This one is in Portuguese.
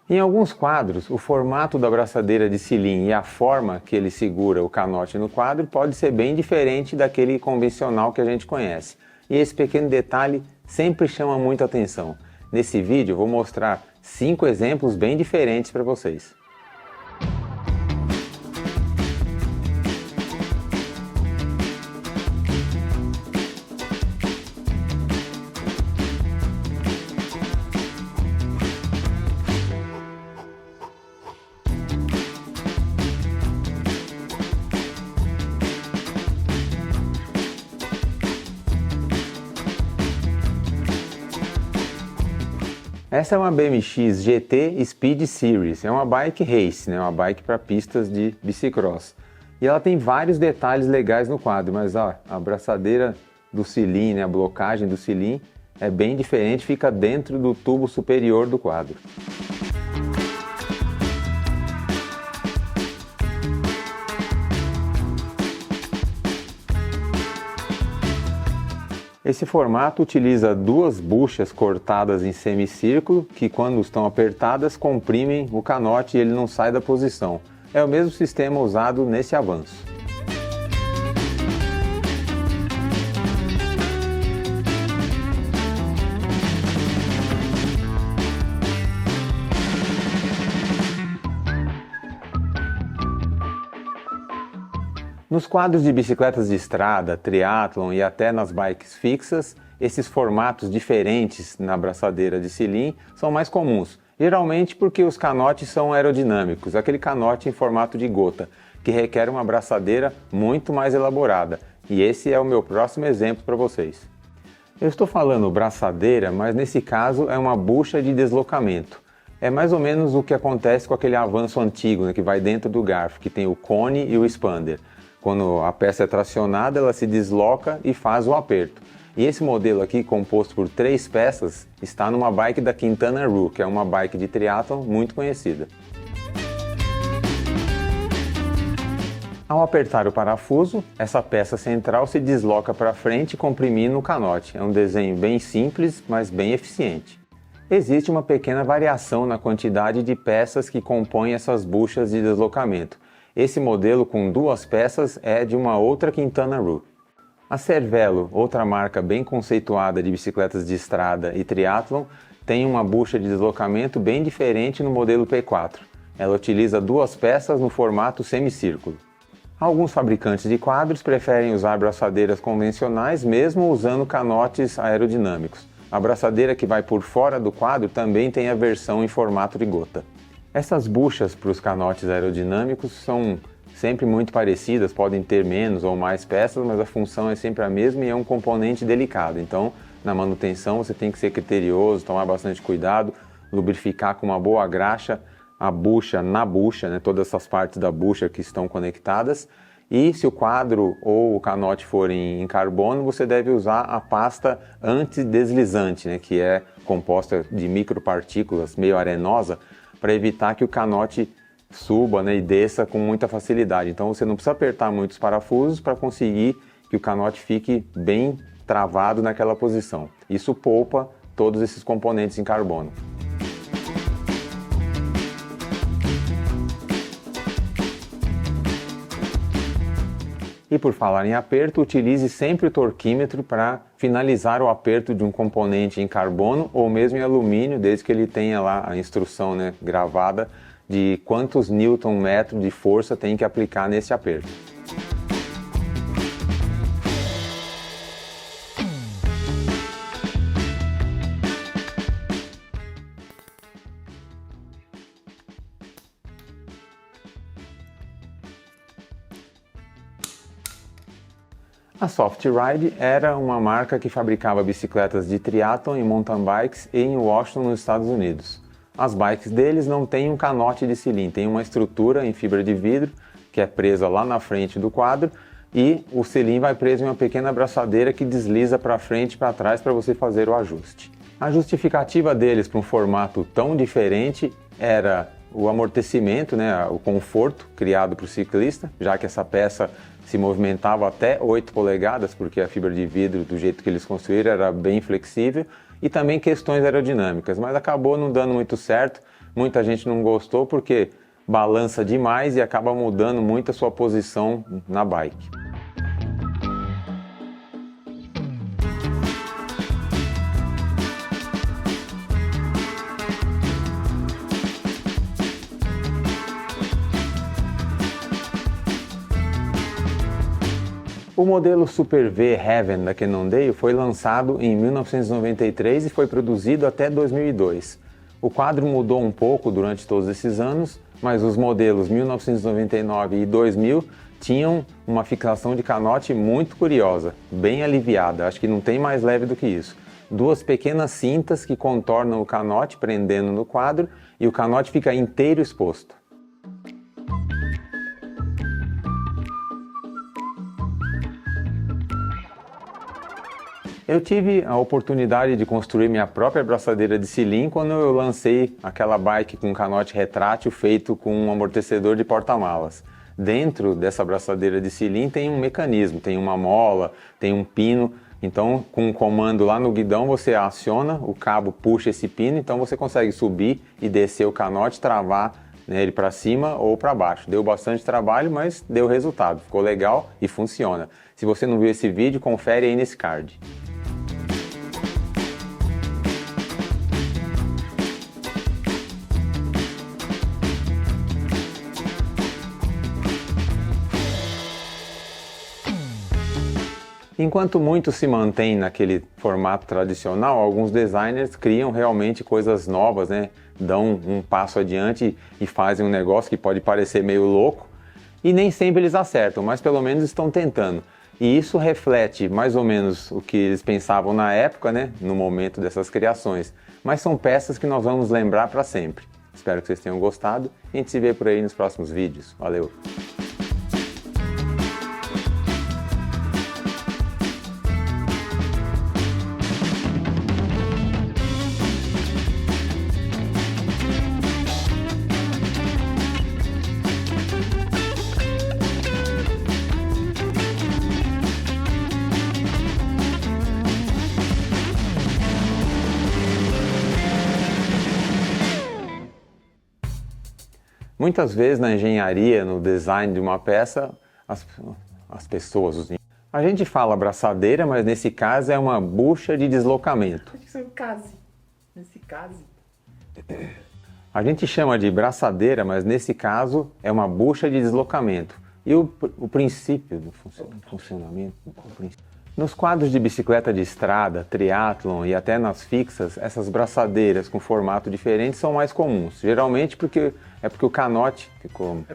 Em alguns quadros, o formato da abraçadeira de selim e a forma que ele segura o canote no quadro pode ser bem diferente daquele convencional que a gente conhece. E esse pequeno detalhe sempre chama muita atenção. Nesse vídeo eu vou mostrar 5 exemplos bem diferentes para vocês. Essa é uma BMX GT Speed Series, é uma bike race, uma bike para pistas de bicicross. E ela tem vários detalhes legais no quadro, mas ó, a abraçadeira do selim, a blocagem do selim é bem diferente, fica dentro do tubo superior do quadro. Esse formato utiliza duas buchas cortadas em semicírculo que, quando estão apertadas, comprimem o canote e ele não sai da posição. É o mesmo sistema usado nesse avanço. Nos quadros de bicicletas de estrada, triatlon e até nas bikes fixas, esses formatos diferentes na abraçadeira de selim são mais comuns, geralmente porque os canotes são aerodinâmicos, aquele canote em formato de gota, que requer uma abraçadeira muito mais elaborada, e esse é o meu próximo exemplo para vocês. Eu estou falando braçadeira, mas nesse caso é uma bucha de deslocamento. É mais ou menos o que acontece com aquele avanço antigo, que vai dentro do garfo, que tem o cone e o expander. Quando a peça é tracionada, ela se desloca e faz o aperto. E esse modelo aqui, composto por 3 peças, está numa bike da Quintana Roo, que é uma bike de triatlon muito conhecida. Ao apertar o parafuso, essa peça central se desloca para frente, comprimindo o canote. É um desenho bem simples, mas bem eficiente. Existe uma pequena variação na quantidade de peças que compõem essas buchas de deslocamento. Esse modelo com 2 peças é de uma outra Quintana Roo. A Cervelo, outra marca bem conceituada de bicicletas de estrada e triatlon, tem uma bucha de deslocamento bem diferente no modelo P4. Ela utiliza 2 peças no formato semicírculo. Alguns fabricantes de quadros preferem usar abraçadeiras convencionais mesmo usando canotes aerodinâmicos. A abraçadeira que vai por fora do quadro também tem a versão em formato de gota. Essas buchas para os canotes aerodinâmicos são sempre muito parecidas, podem ter menos ou mais peças, mas a função é sempre a mesma e é um componente delicado. Então, na manutenção você tem que ser criterioso, tomar bastante cuidado, lubrificar com uma boa graxa a bucha na bucha, todas essas partes da bucha que estão conectadas. E se o quadro ou o canote forem em carbono, você deve usar a pasta antideslizante, que é composta de micropartículas, meio arenosa, para evitar que o canote suba e desça com muita facilidade. Então você não precisa apertar muitos parafusos para conseguir que o canote fique bem travado naquela posição. Isso poupa todos esses componentes em carbono. E por falar em aperto, utilize sempre o torquímetro para finalizar o aperto de um componente em carbono ou mesmo em alumínio, desde que ele tenha lá a instrução gravada de quantos Newton-metro de força tem que aplicar nesse aperto. A Soft Ride era uma marca que fabricava bicicletas de triatlon e mountain bikes em Washington, nos Estados Unidos. As bikes deles não têm um canote de selim, tem uma estrutura em fibra de vidro que é presa lá na frente do quadro e o selim vai preso em uma pequena abraçadeira que desliza para frente e para trás para você fazer o ajuste. A justificativa deles para um formato tão diferente era o amortecimento, o conforto criado para o ciclista, já que essa peça se movimentava até 8 polegadas, porque a fibra de vidro, do jeito que eles construíram, era bem flexível, e também questões aerodinâmicas, mas acabou não dando muito certo, Muita gente não gostou porque balança demais e acaba mudando muito a sua posição na bike. O modelo Super V Heaven da Cannondale foi lançado em 1993 e foi produzido até 2002. O quadro mudou um pouco durante todos esses anos, mas os modelos 1999 e 2000 tinham uma fixação de canote muito curiosa, bem aliviada, acho que não tem mais leve do que isso. Duas pequenas cintas que contornam o canote prendendo no quadro e o canote fica inteiro exposto. Eu tive a oportunidade de construir minha própria braçadeira de selim quando eu lancei aquela bike com canote retrátil feito com um amortecedor de porta-malas. Dentro dessa braçadeira de selim tem um mecanismo, tem uma mola, tem um pino. Então, com um comando lá no guidão, você aciona, o cabo puxa esse pino, então você consegue subir e descer o canote, travar ele para cima ou para baixo. Deu bastante trabalho, mas deu resultado. Ficou legal e funciona. Se você não viu esse vídeo, confere aí nesse card. Enquanto muitos se mantêm naquele formato tradicional, alguns designers criam realmente coisas novas, né? Dão um passo adiante e fazem um negócio que pode parecer meio louco e nem sempre eles acertam, mas pelo menos estão tentando. E isso reflete mais ou menos o que eles pensavam na época, né? No momento dessas criações. Mas são peças que nós vamos lembrar para sempre. Espero que vocês tenham gostado e a gente se vê por aí nos próximos vídeos. Valeu! Muitas vezes na engenharia, no design de uma peça, as pessoas... A gente fala braçadeira, mas nesse caso é uma bucha de deslocamento. Nesse caso. A gente chama de braçadeira, mas nesse caso é uma bucha de deslocamento. E o princípio do funcionamento... Nos quadros de bicicleta de estrada, triatlon e até nas fixas, essas braçadeiras com formato diferente são mais comuns. Geralmente porque o canote ficou...